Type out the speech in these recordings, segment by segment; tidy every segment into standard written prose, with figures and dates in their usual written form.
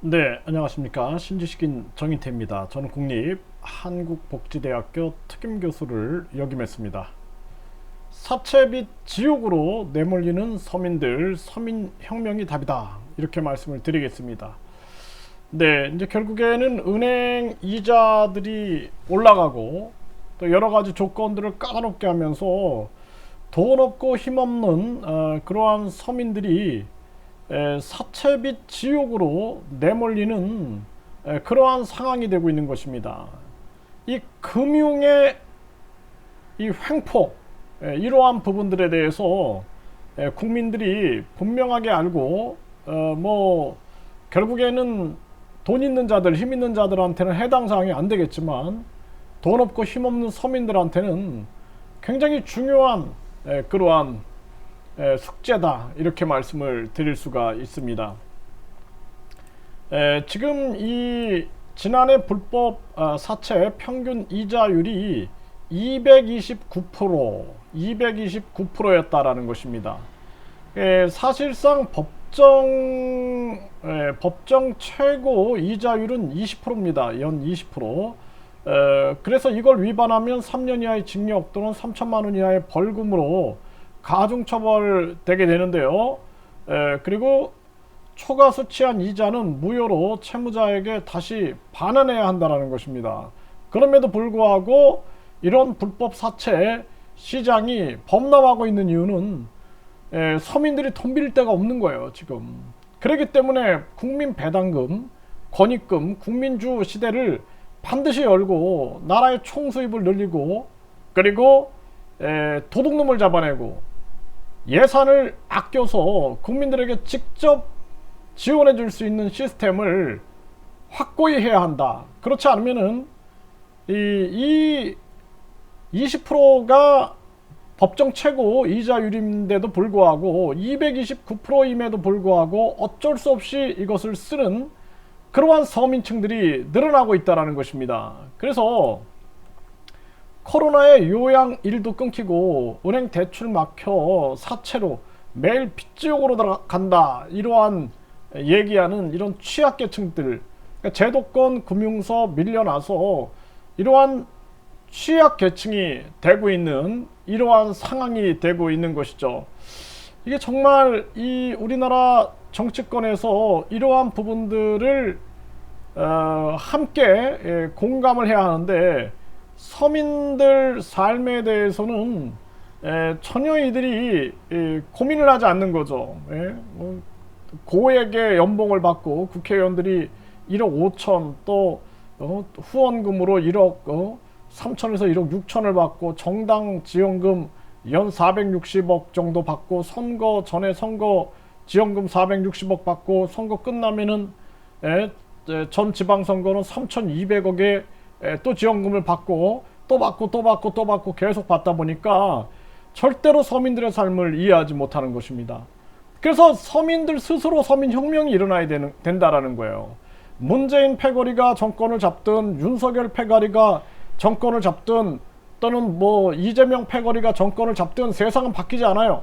네, 안녕하십니까. 신지식인 정인태입니다. 저는 국립 한국복지대학교 특임교수를 역임했습니다. 사채 빚 지옥으로 내몰리는 서민들, 서민혁명이 답이다. 이렇게 말씀을 드리겠습니다. 네, 이제 결국에는 은행 이자들이 올라가고 또 여러 가지 조건들을 까다롭게 하면서 돈 없고 힘없는 그러한 서민들이 사채빚 지옥으로 내몰리는 그러한 상황이 되고 있는 것입니다. 이 금융의 이 횡포, 이러한 부분들에 대해서 국민들이 분명하게 알고 뭐 결국에는 돈 있는 자들, 힘 있는 자들한테는 해당 사항이 안 되겠지만 돈 없고 힘 없는 서민들한테는 굉장히 중요한 그러한 숙제다, 이렇게 말씀을 드릴 수가 있습니다. 지금 이 지난해 불법 사채 평균 이자율이 229%였다라는 것입니다. 사실상 법정 최고 이자율은 20%입니다. 연 20%. 그래서 이걸 위반하면 3년 이하의 징역 또는 3천만 원 이하의 벌금으로 가중처벌되게 되는데요. 그리고 초과 수취한 이자는 무효로 채무자에게 다시 반환해야 한다는 것입니다. 그럼에도 불구하고 이런 불법 사채 시장이 범람하고 있는 이유는 서민들이 돈 빌릴 데가 없는 거예요, 지금. 그렇기 때문에 국민 배당금, 권익금, 국민주 시대를 반드시 열고 나라의 총수입을 늘리고 그리고 도둑놈을 잡아내고 예산을 아껴서 국민들에게 직접 지원해 줄 수 있는 시스템을 확고히 해야 한다. 그렇지 않으면은 이 20%가 법정 최고 이자율인데도 불구하고 229%임에도 불구하고 어쩔 수 없이 이것을 쓰는 그러한 서민층들이 늘어나고 있다는 것입니다. 그래서 코로나의 요양 일도 끊기고 은행 대출 막혀 사채로 매일 빚지옥으로 들어간다, 이러한 얘기하는 이런 취약계층들, 그러니까 제도권 금융서 밀려나서 이러한 취약계층이 되고 있는 이러한 상황이 되고 있는 것이죠. 이게 정말 이 우리나라 정치권에서 이러한 부분들을 함께 공감을 해야 하는데 서민들 삶에 대해서는 전혀 이들이 고민을 하지 않는 거죠. 고액의 연봉을 받고 국회의원들이 1억 5천 또 후원금으로 1억 3천에서 1억 6천을 받고 정당 지원금 연 460억 정도 받고 선거 전에 선거 지원금 460억 받고 선거 끝나면은 전 지방선거는 3,200억에 또 지원금을 받고 또 받고 또 받고 또 받고 계속 받다 보니까 절대로 서민들의 삶을 이해하지 못하는 것입니다. 그래서 서민들 스스로 서민혁명이 일어나야 된다라는 거예요. 문재인 패거리가 정권을 잡든 윤석열 패거리가 정권을 잡든 또는 뭐 이재명 패거리가 정권을 잡든 세상은 바뀌지 않아요.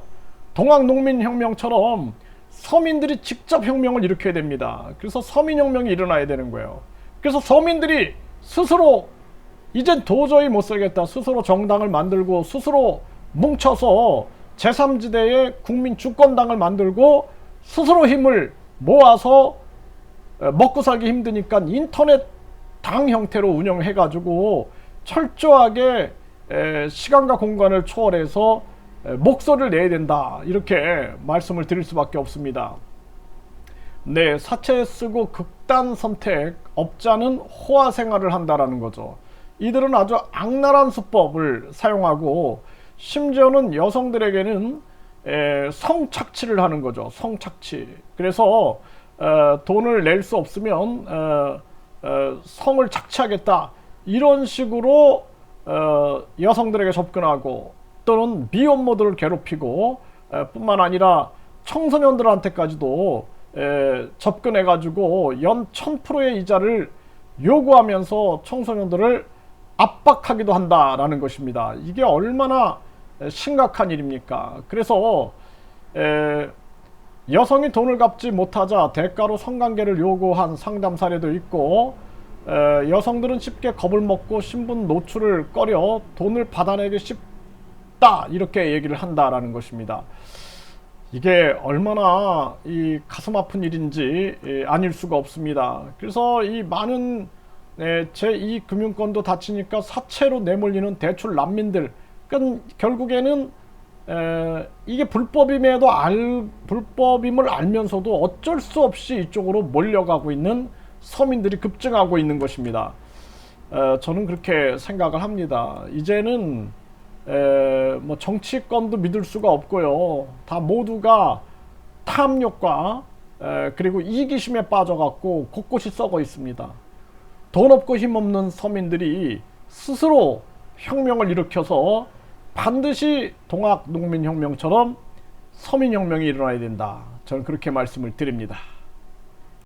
동학농민혁명처럼 서민들이 직접 혁명을 일으켜야 됩니다. 그래서 서민혁명이 일어나야 되는 거예요. 그래서 서민들이 스스로 이젠 도저히 못 살겠다, 스스로 정당을 만들고 스스로 뭉쳐서 제3지대의 국민주권당을 만들고 스스로 힘을 모아서 먹고 살기 힘드니까 인터넷 당 형태로 운영해가지고 철저하게 시간과 공간을 초월해서 목소리를 내야 된다, 이렇게 말씀을 드릴 수밖에 없습니다. 네, 사채 쓰고 극단 선택, 업자는 호화 생활을 한다라는 거죠. 이들은 아주 악랄한 수법을 사용하고 심지어는 여성들에게는 성착취를 하는 거죠. 성착취. 그래서 돈을 낼 수 없으면 성을 착취하겠다, 이런 식으로 여성들에게 접근하고 또는 미혼모들을 괴롭히고 뿐만 아니라 청소년들한테까지도 접근해가지고 연 1000%의 이자를 요구하면서 청소년들을 압박하기도 한다라는 것입니다. 이게 얼마나 심각한 일입니까? 그래서 여성이 돈을 갚지 못하자 대가로 성관계를 요구한 상담 사례도 있고, 여성들은 쉽게 겁을 먹고 신분 노출을 꺼려 돈을 받아내기 쉽다 이렇게 얘기를 한다라는 것입니다. 이게 얼마나 이 가슴 아픈 일인지 아닐 수가 없습니다. 그래서 이 많은 제2금융권도 닫히니까 사채로 내몰리는 대출 난민들, 결국에는 이게 불법임을 알면서도 어쩔 수 없이 이쪽으로 몰려가고 있는 서민들이 급증하고 있는 것입니다. 저는 그렇게 생각을 합니다. 이제는 뭐 정치권도 믿을 수가 없고요. 다 모두가 탐욕과 그리고 이기심에 빠져갖고 곳곳이 썩어 있습니다. 돈 없고 힘없는 서민들이 스스로 혁명을 일으켜서 반드시 동학 농민혁명처럼 서민혁명이 일어나야 된다. 저는 그렇게 말씀을 드립니다.